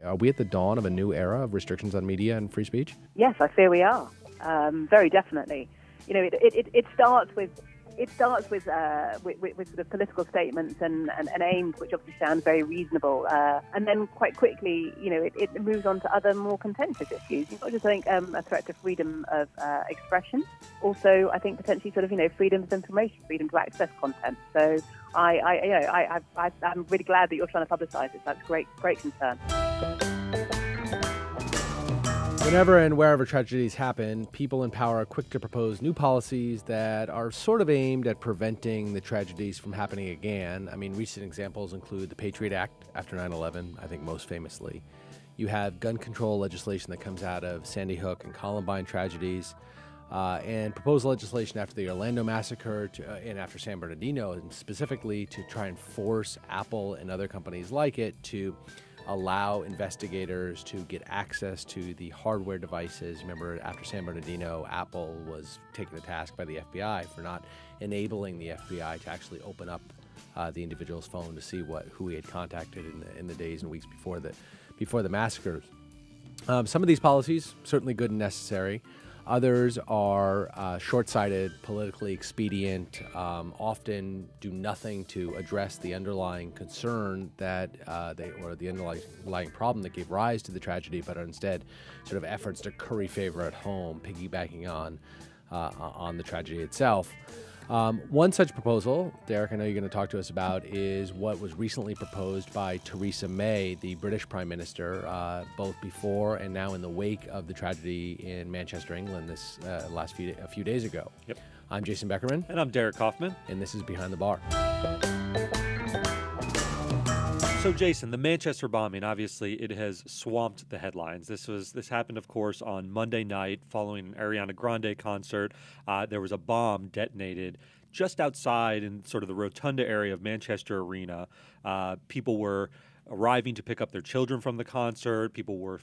Are we at the dawn of a new era of restrictions on media and free speech? Yes, I fear we are. Very definitely. You know, it starts with sort of political statements and aims, which obviously sound very reasonable, and then quite quickly, you know, it moves on to other more contentious issues. Not just, I think, a threat to freedom of expression. Also, I think potentially sort of, you know, freedom of information, freedom to access content. So I'm really glad that you're trying to publicise this. That's great concern. Whenever and wherever tragedies happen, people in power are quick to propose new policies that are sort of aimed at preventing the tragedies from happening again. I mean, recent examples include the Patriot Act after 9/11, I think most famously. You have gun control legislation that comes out of Sandy Hook and Columbine tragedies, and proposed legislation after the Orlando massacre and after San Bernardino, and specifically to try and force Apple and other companies like it to allow investigators to get access to the hardware devices. Remember, after San Bernardino, Apple was taken to task by the FBI for not enabling the FBI to actually open up the individual's phone to see who he had contacted in the days and weeks before the massacres. Some of these policies, certainly good and necessary. Others are short-sighted, politically expedient, often do nothing to address the underlying concern that or the underlying problem that gave rise to the tragedy, but are instead sort of efforts to curry favor at home, piggybacking on the tragedy itself. One such proposal, Derek, I know you're going to talk to us about, is what was recently proposed by Theresa May, the British Prime Minister, both before and now in the wake of the tragedy in Manchester, England, this a few days ago. Yep. I'm Jason Beckerman. And I'm Derek Kaufman. And this is Behind the Bar. So, Jason, the Manchester bombing, obviously, it has swamped the headlines. This happened, of course, on Monday night following an Ariana Grande concert. There was a bomb detonated just outside in sort of the rotunda area of Manchester Arena. People were arriving to pick up their children from the concert. People were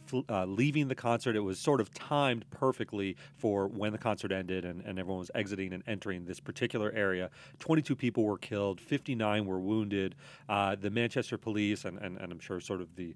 leaving the concert. It was sort of timed perfectly for when the concert ended and everyone was exiting and entering this particular area. 22 people were killed. 59 were wounded. The Manchester police and I'm sure sort of the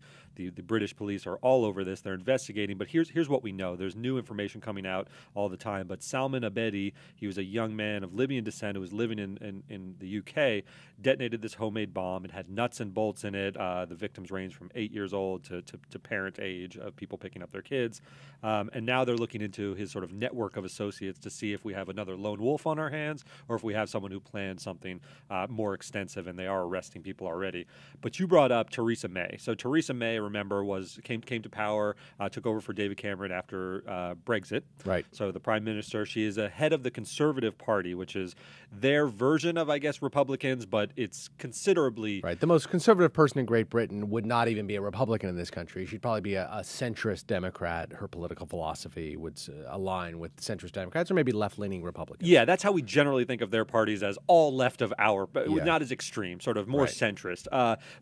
British police are all over this. They're investigating. But here's what we know. There's new information coming out all the time. But Salman Abedi, he was a young man of Libyan descent who was living in the UK, detonated this homemade bomb. It had nuts and bolts in it. The victims range from 8 years old to parent age of people picking up their kids. And now they're looking into his sort of network of associates to see if we have another lone wolf on our hands or if we have someone who planned something more extensive, and they are arresting people already. But you brought up Theresa May. So Theresa May, remember, came to power, took over for David Cameron after Brexit. Right. So the Prime Minister, she is a head of the Conservative Party, which is their version of, I guess, Republicans, but it's considerably... Right. The most conservative person in Great Britain would not even be a Republican in this country. She'd probably be a centrist Democrat. Her political philosophy would align with centrist Democrats or maybe left-leaning Republicans. Yeah, that's how we generally think of their parties, as all left of our, but not as extreme, sort of more centrist.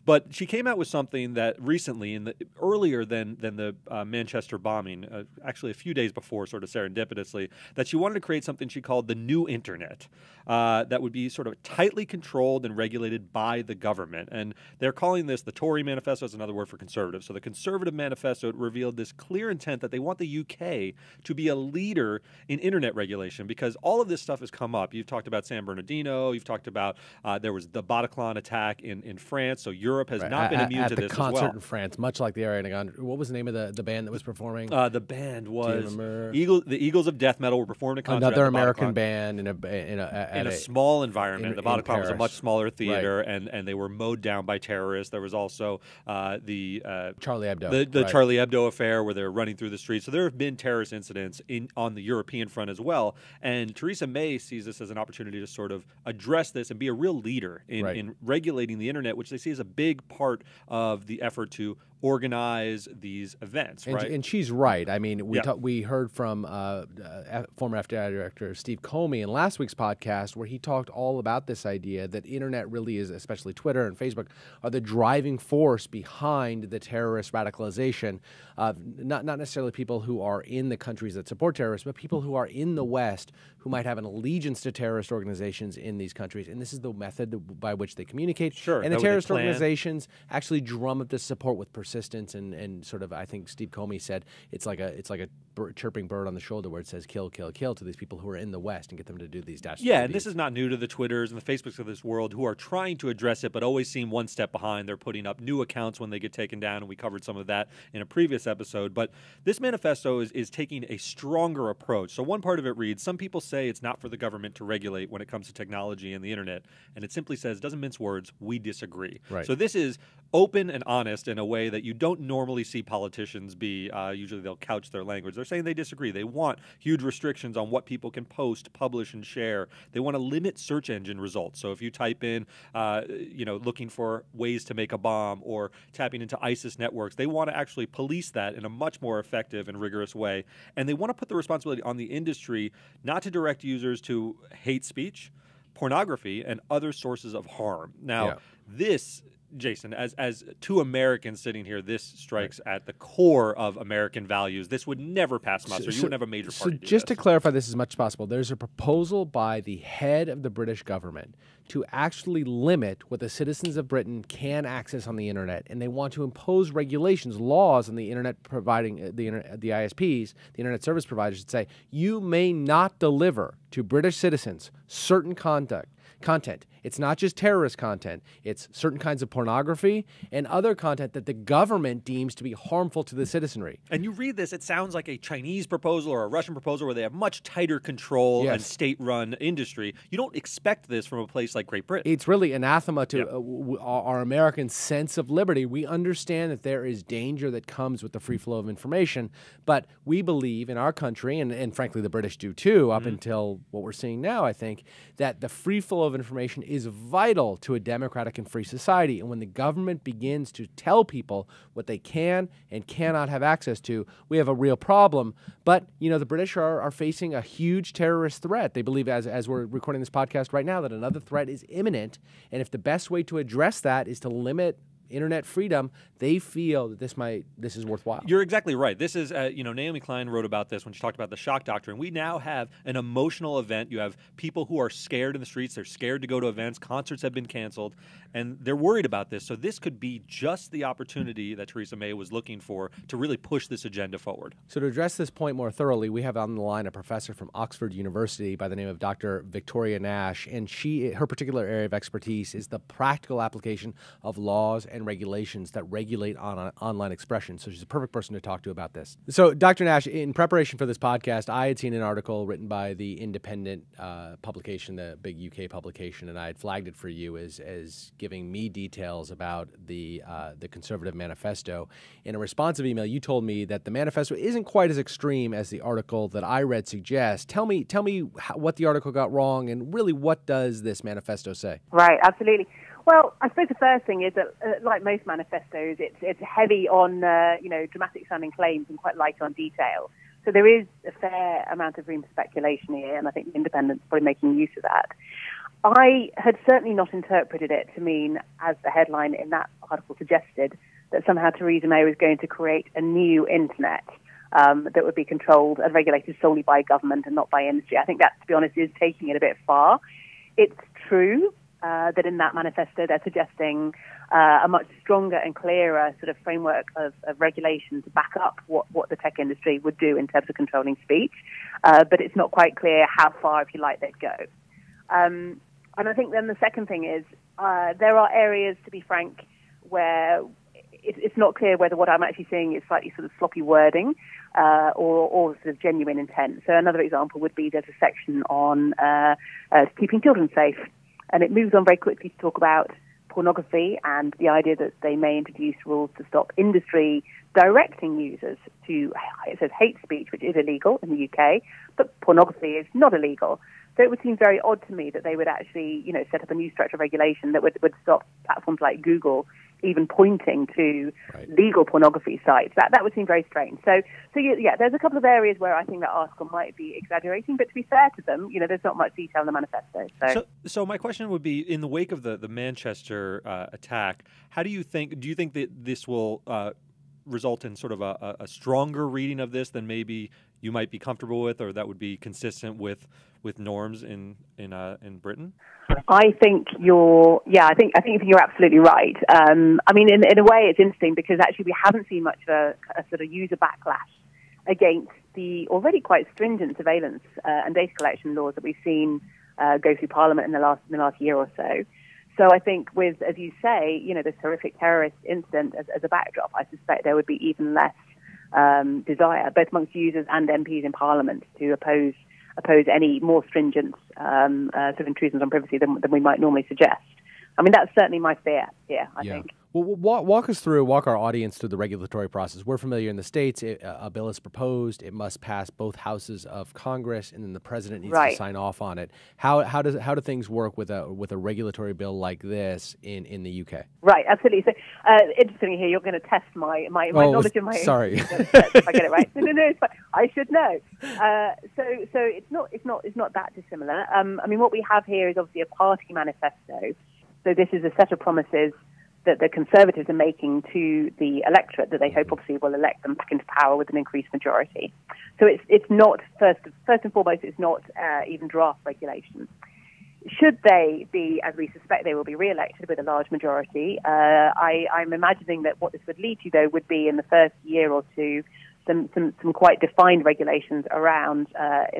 But she came out with something that recently, earlier than the Manchester bombing, actually a few days before, sort of serendipitously, that she wanted to create something she called the new internet that would be sort of tightly controlled and regulated by the government. And they're calling this the Tory Manifesto. Is another word for conservative. So the Conservative Manifesto revealed this clear intent that they want the UK to be a leader in internet regulation, because all of this stuff has come up. You've talked about San Bernardino. You've talked about there was the Bataclan attack in France. So Europe has not been immune to this as well. At the concert in France, much like the Ariana Grande. What was the name of the band that was performing? The band was the Eagles of Death Metal were performing a concert. Another at the American Bataclan. band in a small environment. The Bataclan was a much smaller theater, right. and they were mowed down by terrorists. There was also the Charlie Hebdo, the Charlie Hebdo affair, where they're running through the streets. So there have been terrorist incidents on the European front as well. And Theresa May sees this as an opportunity to sort of address this and be a real leader in regulating the internet, which they see as a big part of the effort to organize these events, right? And she's right. I mean, we heard from former FBI Director Steve Comey in last week's podcast, where he talked all about this idea that internet really is, especially Twitter and Facebook, are the driving force behind the terrorist radicalization of not necessarily people who are in the countries that support terrorists, but people who are in the West who might have an allegiance to terrorist organizations in these countries. And this is the method by which they communicate. Sure. And the terrorist organizations actually drum up this support with percentage persistence and sort of, I think Steve Comey said, it's like a chirping bird on the shoulder where it says kill, kill, kill to these people who are in the West and get them to do these dastardly Yeah, and deeds. this is not new to the Twitters and the Facebooks of this world who are trying to address it but always seem one step behind. They're putting up new accounts when they get taken down, and we covered some of that in a previous episode. But this manifesto is taking a stronger approach. So one part of it reads, some people say it's not for the government to regulate when it comes to technology and the internet, and it simply says, doesn't mince words, we disagree. Right. So this is open and honest in a way that you don't normally see politicians be. Usually they'll couch their language. They're saying they disagree. They want huge restrictions on what people can post, publish, and share. They want to limit search engine results. So if you type in, looking for ways to make a bomb or tapping into ISIS networks, they want to actually police that in a much more effective and rigorous way. And they want to put the responsibility on the industry not to direct users to hate speech, pornography, and other sources of harm. Now, this, Jason, as two Americans sitting here, this strikes at the core of American values. This would never pass muster. You wouldn't have a major party. So just to clarify this as much as possible, there's a proposal by the head of the British government to actually limit what the citizens of Britain can access on the internet, and they want to impose regulations, laws on the internet providing the ISPs, the internet service providers, should say you may not deliver to British citizens certain content. It's not just terrorist content. It's certain kinds of pornography and other content that the government deems to be harmful to the citizenry. And you read this, it sounds like a Chinese proposal or a Russian proposal where they have much tighter control and state-run industry. You don't expect this from a place like Great Britain. It's really anathema to our American sense of liberty. We understand that there is danger that comes with the free flow of information, but we believe in our country, and frankly the British do too, up until what we're seeing now, I think, that the free flow of information is vital to a democratic and free society. And when the government begins to tell people what they can and cannot have access to, we have a real problem. But, the British are facing a huge terrorist threat. They believe, as we're recording this podcast right now, that another threat is imminent. And if the best way to address that is to limit internet freedom, they feel that this is worthwhile. You're exactly right. This is, Naomi Klein wrote about this when she talked about the shock doctrine. We now have an emotional event. You have people who are scared in the streets. They're scared to go to events. Concerts have been canceled, and they're worried about this. So this could be just the opportunity that Theresa May was looking for to really push this agenda forward. So to address this point more thoroughly, we have on the line a professor from Oxford University by the name of Dr. Victoria Nash, and her particular area of expertise is the practical application of laws and regulations that regulate on online expression. So she's a perfect person to talk to about this. So Dr. Nash, in preparation for this podcast, I had seen an article written by the independent publication, the big UK publication, and I had flagged it for you as giving me details about the Conservative Manifesto. In a responsive email, you told me that the manifesto isn't quite as extreme as the article that I read suggests. Tell me what the article got wrong, and really what does this manifesto say? Right, absolutely. Well, I suppose the first thing is that, like most manifestos, it's heavy on dramatic-sounding claims and quite light on detail. So there is a fair amount of room for speculation here, and I think the Independent's probably making use of that. I had certainly not interpreted it to mean, as the headline in that article suggested, that somehow Theresa May was going to create a new internet that would be controlled and regulated solely by government and not by industry. I think that, to be honest, is taking it a bit far. It's true that in that manifesto they're suggesting a much stronger and clearer sort of framework of regulation to back up what the tech industry would do in terms of controlling speech. But it's not quite clear how far, if you like, they'd go. And I think then the second thing is there are areas, to be frank, where it's not clear whether what I'm actually seeing is slightly sort of sloppy wording or sort of genuine intent. So another example would be there's a section on keeping children safe. And it moves on very quickly to talk about pornography and the idea that they may introduce rules to stop industry directing users to, it says, hate speech, which is illegal in the UK, but pornography is not illegal. So it would seem very odd to me that they would actually, set up a new structure of regulation that would stop platforms like Google even pointing to legal pornography sites. That would seem very strange. So yeah, there's a couple of areas where I think that article might be exaggerating, but to be fair to them, there's not much detail in the manifesto. So my question would be, in the wake of the Manchester attack, do you think that this will result in sort of a stronger reading of this than maybe you might be comfortable with, or that would be consistent with norms in Britain? I think you're absolutely right. I mean, in a way, it's interesting because actually we haven't seen much of a sort of user backlash against the already quite stringent surveillance and data collection laws that we've seen go through Parliament in the last year or so. So I think with, as you say, this horrific terrorist incident as a backdrop, I suspect there would be even less desire, both amongst users and MPs in Parliament, to oppose any more stringent sort of intrusions on privacy than we might normally suggest. I mean, that's certainly my fear here, I think. Well, walk our audience through the regulatory process. We're familiar in the States. A bill is proposed. It must pass both houses of Congress, and then the president needs to sign off on it. How do things work with a regulatory bill like this in the UK? Right, absolutely. So, interestingly here, you're going to test my knowledge of my... Sorry. If I get it right. No, it's fine. I should know. So it's not that dissimilar. I mean, what we have here is obviously a party manifesto. So this is a set of promises that the Conservatives are making to the electorate that they hope obviously will elect them back into power with an increased majority. So it's not, first and foremost, it's not even draft regulation. Should they be, as we suspect they will be, re-elected with a large majority, I'm imagining that what this would lead to, though, would be in the first year or two some quite defined regulations around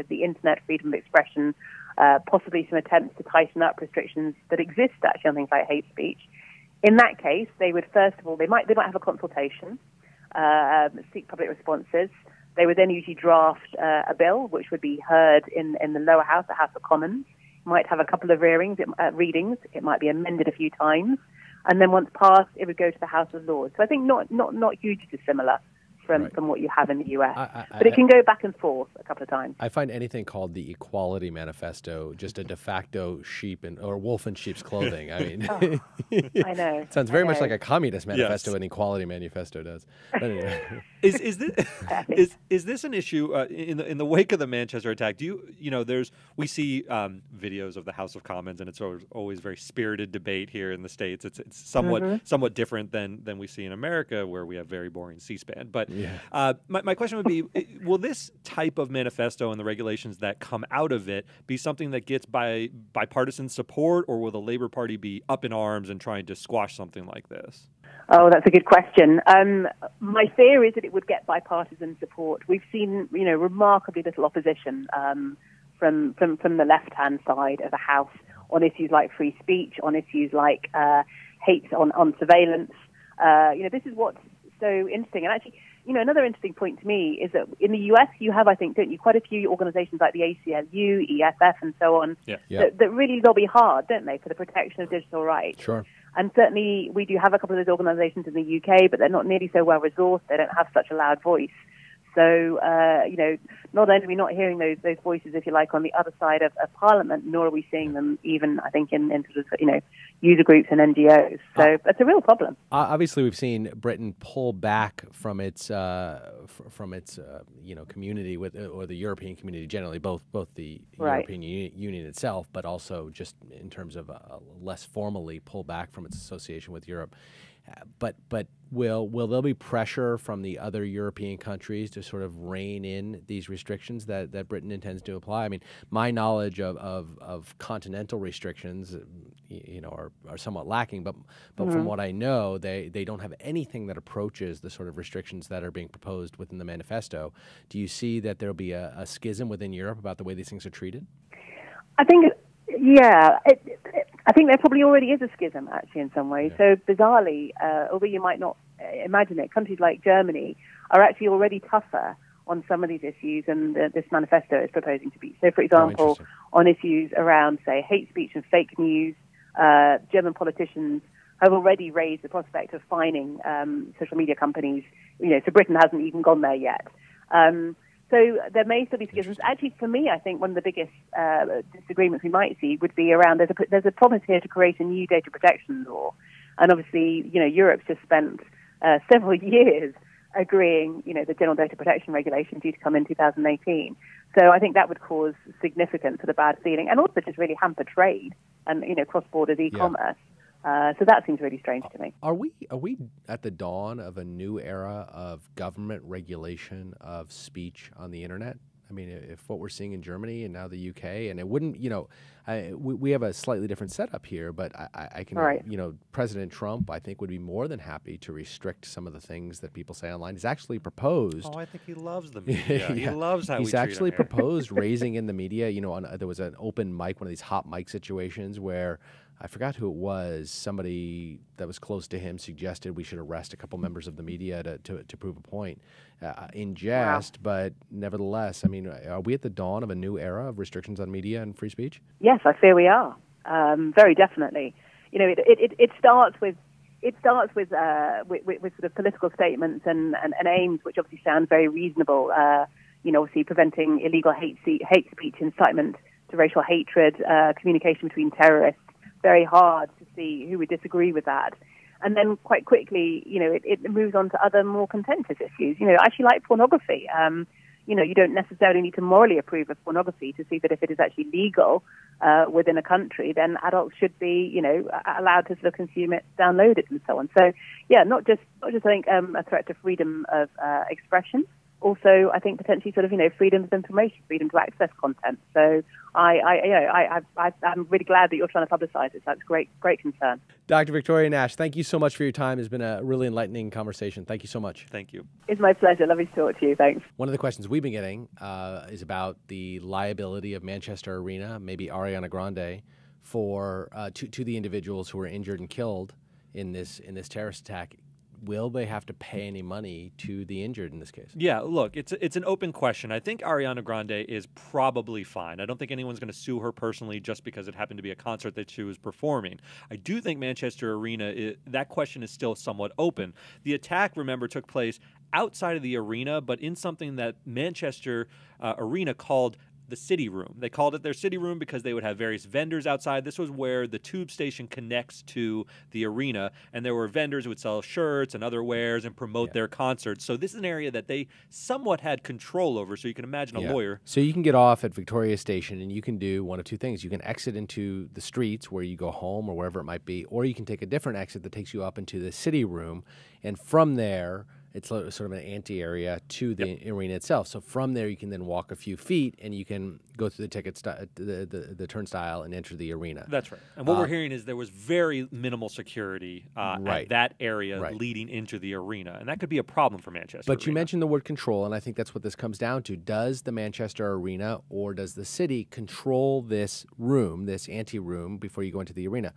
the internet, freedom of expression, possibly some attempts to tighten up restrictions that exist actually on things like hate speech. In that case, they would first of all, they might have a consultation, seek public responses. They would then usually draft a bill, which would be heard in the lower house, the House of Commons. It might have a couple of readings. It might be amended a few times, and then once passed, it would go to the House of Lords. So I think not hugely dissimilar from what you have in the US. But it can go back and forth a couple of times. I find anything called the Equality Manifesto just a de facto or wolf in sheep's clothing. I mean, I know. It sounds very much like a communist manifesto. An equality manifesto does. But anyway. Is this an issue in the wake of the Manchester attack? We see videos of the House of Commons, and it's always very spirited debate here in the States. It's somewhat different than we see in America, where we have very boring C-SPAN. But my question would be, will this type of manifesto and the regulations that come out of it be something that gets bipartisan support, or will the Labour Party be up in arms and trying to squash something like this? Oh, that's a good question. My fear is that it would get bipartisan support. We've seen, remarkably little opposition from the left-hand side of the House on issues like free speech, on issues like hate on surveillance. This is what's so interesting. And actually, another interesting point to me is that in the US, you have, I think, don't you, quite a few organizations like the ACLU, EFF, and so on, that really lobby hard, don't they, for the protection of digital rights. Sure. And certainly we do have a couple of those organizations in the UK, but they're not nearly so well resourced. They don't have such a loud voice. So, not only are we not hearing those voices, if you like, on the other side of Parliament, nor are we seeing them even, I think, in sort of, user groups and NGOs. So that's a real problem. Obviously, we've seen Britain pull back from its community or the European community generally, both the European Union itself, but also just in terms of less formally pull back from its association with Europe. But will there be pressure from the other European countries to sort of rein in these restrictions that Britain intends to apply? I mean, my knowledge of continental restrictions, are somewhat lacking. But from what I know, they don't have anything that approaches the sort of restrictions that are being proposed within the manifesto. Do you see that there will be a schism within Europe about the way these things are treated? I think, I think there probably already is a schism, actually, in some ways. So bizarrely, although you might not imagine it, countries like Germany are actually already tougher on some of these issues than this manifesto is proposing to be. So, for example, on issues around, say, hate speech and fake news, German politicians have already raised the prospect of fining social media companies. So Britain hasn't even gone there yet. So there may still be schisms. Actually, for me, I think one of the biggest disagreements we might see would be around there's a promise here to create a new data protection law. And obviously, Europe's just spent several years agreeing, the General Data Protection Regulation due to come in 2018. So I think that would cause significant sort of bad feeling and also just really hamper trade and, cross-border e-commerce. So that seems really strange to me. Are we at the dawn of a new era of government regulation of speech on the internet? I mean, if what we're seeing in Germany and now the UK, and it wouldn't, we have a slightly different setup here, but I can, Right. President Trump, I think, would be more than happy to restrict some of the things that people say online. He's actually proposed. Oh, I think he loves the media. He loves how we He's treat actually him here. proposed raising in the media. There was an open mic, one of these hot mic situations where I forgot who it was. Somebody that was close to him suggested we should arrest a couple members of the media to prove a point in jest. Wow. But nevertheless, I mean, are we at the dawn of a new era of restrictions on media and free speech? Yes, I fear we are. Very definitely. It starts with sort of political statements and aims which obviously sound very reasonable. Obviously preventing illegal hate speech, incitement to racial hatred, communication between terrorists. Very hard to see who would disagree with that. And then quite quickly, it moves on to other more contentious issues. Actually like pornography. You don't necessarily need to morally approve of pornography to see that if it is actually legal within a country, then adults should be, allowed to sort of consume it, download it, and so on. So, yeah, not just I think a threat to freedom of expression. Also, I think potentially sort of freedom of information, freedom to access content. So I'm really glad that you're trying to publicize this. That's great concern. Dr. Victoria Nash, thank you so much for your time. It's been a really enlightening conversation. Thank you so much. Thank you. It's my pleasure. Lovely to talk to you. Thanks. One of the questions we've been getting is about the liability of Manchester Arena, maybe Ariana Grande, for to the individuals who were injured and killed in this terrorist attack. Will they have to pay any money to the injured in this case? Yeah, look, it's an open question. I think Ariana Grande is probably fine. I don't think anyone's going to sue her personally just because it happened to be a concert that she was performing. I do think Manchester Arena, that question is still somewhat open. The attack, remember, took place outside of the arena, but in something that Manchester Arena called the city room. They called it their city room because they would have various vendors outside. This was where the tube station connects to the arena, and there were vendors who would sell shirts and other wares and promote their concerts. So this is an area that they somewhat had control over, so you can imagine a lawyer. So you can get off at Victoria Station, and you can do one of two things. You can exit into the streets where you go home or wherever it might be, or you can take a different exit that takes you up into the city room, and from there, it's sort of an ante-area to the arena itself. So from there, you can then walk a few feet, and you can go through the turnstile and enter the arena. That's right. And what we're hearing is there was very minimal security at that area leading into the arena, and that could be a problem for Manchester But Arena. you mentioned the word control, and I think that's what this comes down to. Does the Manchester Arena or does the city control this room, this ante-room, before you go into the arena?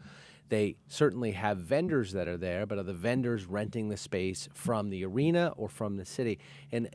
They certainly have vendors that are there, but are the vendors renting the space from the arena or from the city? And,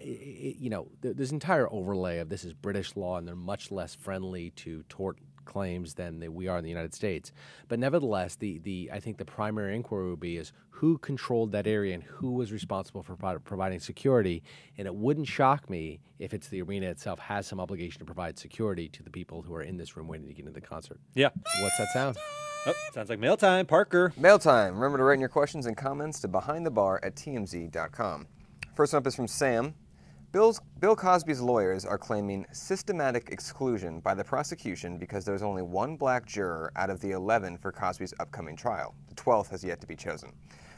there's an entire overlay of this is British law, and they're much less friendly to tort claims than we are in the United States. But nevertheless, I think the primary inquiry would be is who controlled that area and who was responsible for providing security. And it wouldn't shock me if it's the arena itself has some obligation to provide security to the people who are in this room waiting to get into the concert. Yeah. What's that sound? Oh, sounds like mail time. Parker. Mail time. Remember to write in your questions and comments to behindthebar@tmz.com. First up is from Sam. Bill Cosby's lawyers are claiming systematic exclusion by the prosecution because there's only one black juror out of the 11 for Cosby's upcoming trial. The 12th has yet to be chosen.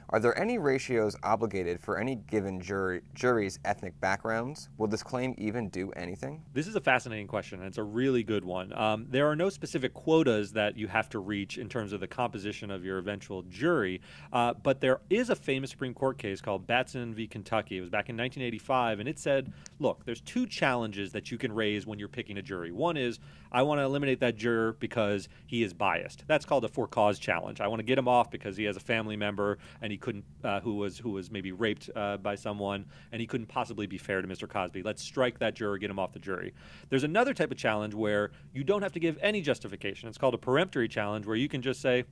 Are there any ratios obligated for any given jury's ethnic backgrounds? Will this claim even do anything? This is a fascinating question, and it's a really good one. There are no specific quotas that you have to reach in terms of the composition of your eventual jury, but there is a famous Supreme Court case called Batson v. Kentucky. It was back in 1985, and it said, look, there's two challenges that you can raise when you're picking a jury. One is, I want to eliminate that juror because he is biased. That's called a for cause challenge. I want to get him off because he has a family member and he couldn't, who was maybe raped by someone, and he couldn't possibly be fair to Mr. Cosby. Let's strike that juror, get him off the jury. There's another type of challenge where you don't have to give any justification. It's called a peremptory challenge, where you can just say,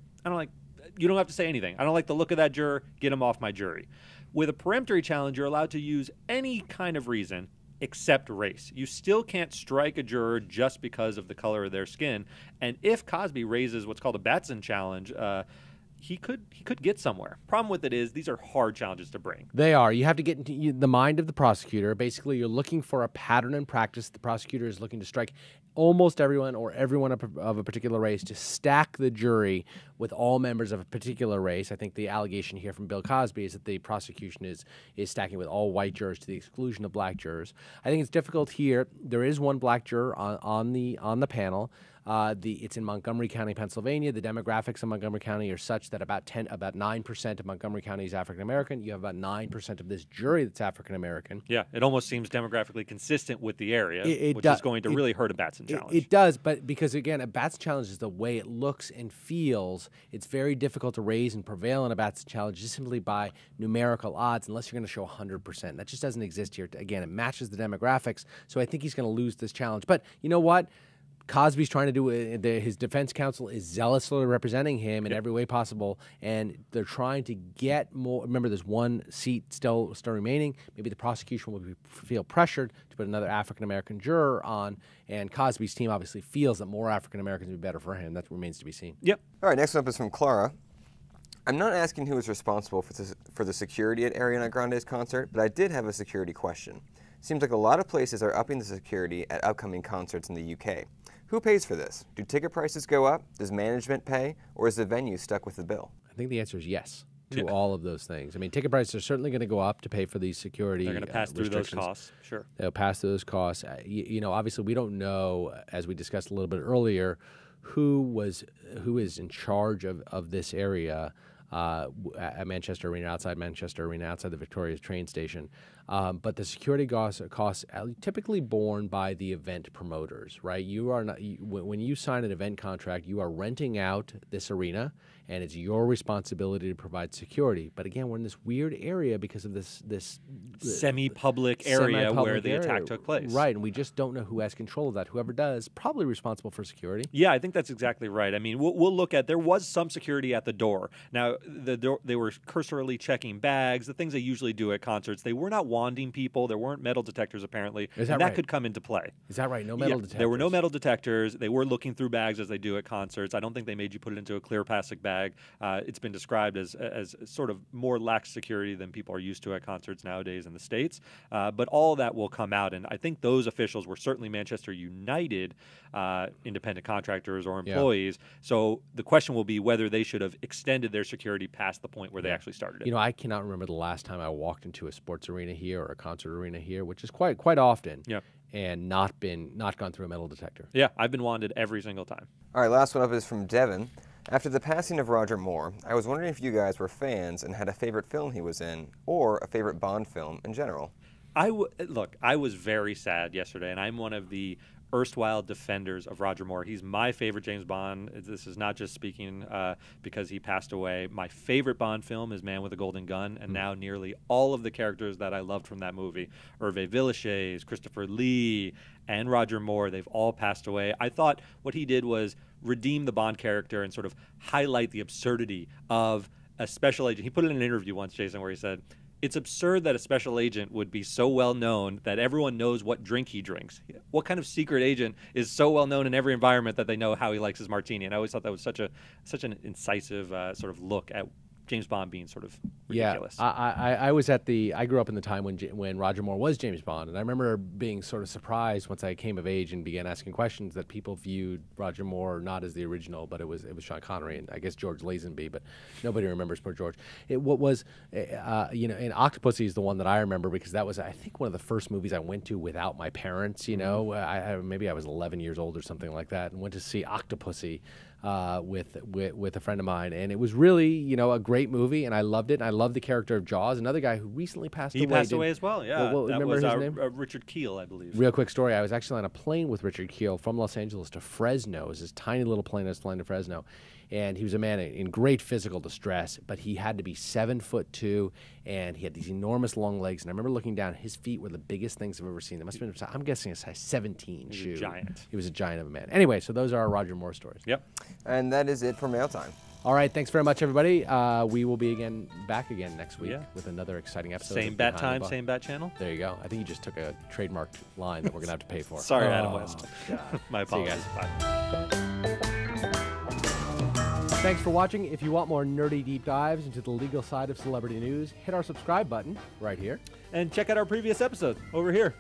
you don't have to say anything. I don't like the look of that juror, get him off my jury. With a peremptory challenge, you're allowed to use any kind of reason except race. You still can't strike a juror just because of the color of their skin. And if Cosby raises what's called a Batson challenge, he could get somewhere. Problem with it is these are hard challenges to bring. They are. You have to get into the mind of the prosecutor. Basically, you're looking for a pattern in practice. The prosecutor is looking to strike almost everyone or everyone of a particular race, to stack the jury with all members of a particular race. I think the allegation here from Bill Cosby is that the prosecution is stacking with all white jurors to the exclusion of black jurors. I think it's difficult here. There is one black juror on the panel. It's in Montgomery County, Pennsylvania. The demographics of Montgomery County are such that about 9% of Montgomery County is African American. You have about 9% of this jury that's African American. Yeah, it almost seems demographically consistent with the area, which is going to really hurt a Batson challenge. It does, but because again, a Batson challenge is the way it looks and feels. It's very difficult to raise and prevail in a Batson challenge just simply by numerical odds, unless you're going to show 100%. That just doesn't exist here. Again, it matches the demographics, so I think he's going to lose this challenge. But you know what? Cosby's trying to do it. His defense counsel is zealously representing him in every way possible, and they're trying to get more. Remember, there's one seat still remaining. Maybe the prosecution will feel pressured to put another African-American juror on, and Cosby's team obviously feels that more African-Americans would be better for him. That remains to be seen. Yep. All right, next up is from Clara. I'm not asking who is responsible for the security at Ariana Grande's concert, but I did have a security question. Seems like a lot of places are upping the security at upcoming concerts in the UK. Who pays for this? Do ticket prices go up? Does management pay? Or is the venue stuck with the bill? I think the answer is yes to all of those things. I mean, ticket prices are certainly going to go up to pay for these security They're going to pass through those costs, sure. They'll pass through those costs. You know, obviously we don't know, as we discussed a little bit earlier, who is in charge of this area at Manchester Arena, outside Manchester Arena, outside the Victoria train station. But the security costs are typically borne by the event promoters, right? You are not when you sign an event contract, you are renting out this arena, and it's your responsibility to provide security. But again, we're in this weird area because of this semi-public area where the attack took place, right? And we just don't know who has control of that. Whoever does, probably responsible for security. Yeah, I think that's exactly right. I mean, we'll look at, there was some security at the door. Now, they were cursorily checking bags, the things they usually do at concerts. They were not wanding people. There weren't metal detectors, apparently. Is that and right? That could come into play. Is that right? No metal detectors? There were no metal detectors. They were looking through bags as they do at concerts. I don't think they made you put it into a clear plastic bag. It's been described as sort of more lax security than people are used to at concerts nowadays in the States. But all of that will come out, and I think those officials were certainly Manchester United independent contractors or employees. Yeah. So the question will be whether they should have extended their security past the point where they actually started it. You know, I cannot remember the last time I walked into a sports arena here or a concert arena here, which is quite often. Yeah. And not gone through a metal detector. Yeah, I've been wanded every single time. All right, last one up is from Devin. After the passing of Roger Moore, I was wondering if you guys were fans and had a favorite film he was in, or a favorite Bond film in general. Look, I was very sad yesterday, and I'm one of the erstwhile defenders of Roger Moore. He's my favorite James Bond. This is not just speaking because he passed away. My favorite Bond film is Man with a Golden Gun, and now nearly all of the characters that I loved from that movie, Hervé Villechaize, Christopher Lee, and Roger Moore, they've all passed away. I thought what he did was redeem the Bond character and sort of highlight the absurdity of a special agent. He put it in an interview once, Jason, where he said, it's absurd that a special agent would be so well known that everyone knows what drink he drinks. What kind of secret agent is so well known in every environment that they know how he likes his martini? And I always thought that was such an incisive sort of look at James Bond being sort of ridiculous. Yeah, I grew up in the time when Roger Moore was James Bond, and I remember being sort of surprised once I came of age and began asking questions that people viewed Roger Moore not as the original, but it was Sean Connery and I guess George Lazenby, but nobody remembers poor George. And Octopussy is the one that I remember because that was, I think, one of the first movies I went to without my parents. You know, maybe I was 11 years old or something like that, and went to see Octopussy with a friend of mine, and it was really a great movie, and I loved it. And I loved the character of Jaws. Another guy who recently passed away. He passed away as well. Yeah, that remember was his name? Richard Kiel, I believe. Real quick story: I was actually on a plane with Richard Kiel from Los Angeles to Fresno. It was this tiny little plane that was flying to Fresno, and he was a man in great physical distress, but he had to be 7'2", and he had these enormous long legs. And I remember looking down; his feet were the biggest things I've ever seen. They must have been, I'm guessing, a size 17 shoe. He was a giant. He was a giant of a man. Anyway, so those are our Roger Moore stories. Yep. And that is it for Mail Time. All right, thanks very much, everybody. We will be back again next week with another exciting episode. Same bat time, same bat channel. There you go. I think you just took a trademarked line that we're gonna have to pay for. Sorry, Adam West. God. My apologies. See you guys. Bye. Thanks for watching. If you want more nerdy deep dives into the legal side of celebrity news, hit our subscribe button right here. And check out our previous episode over here.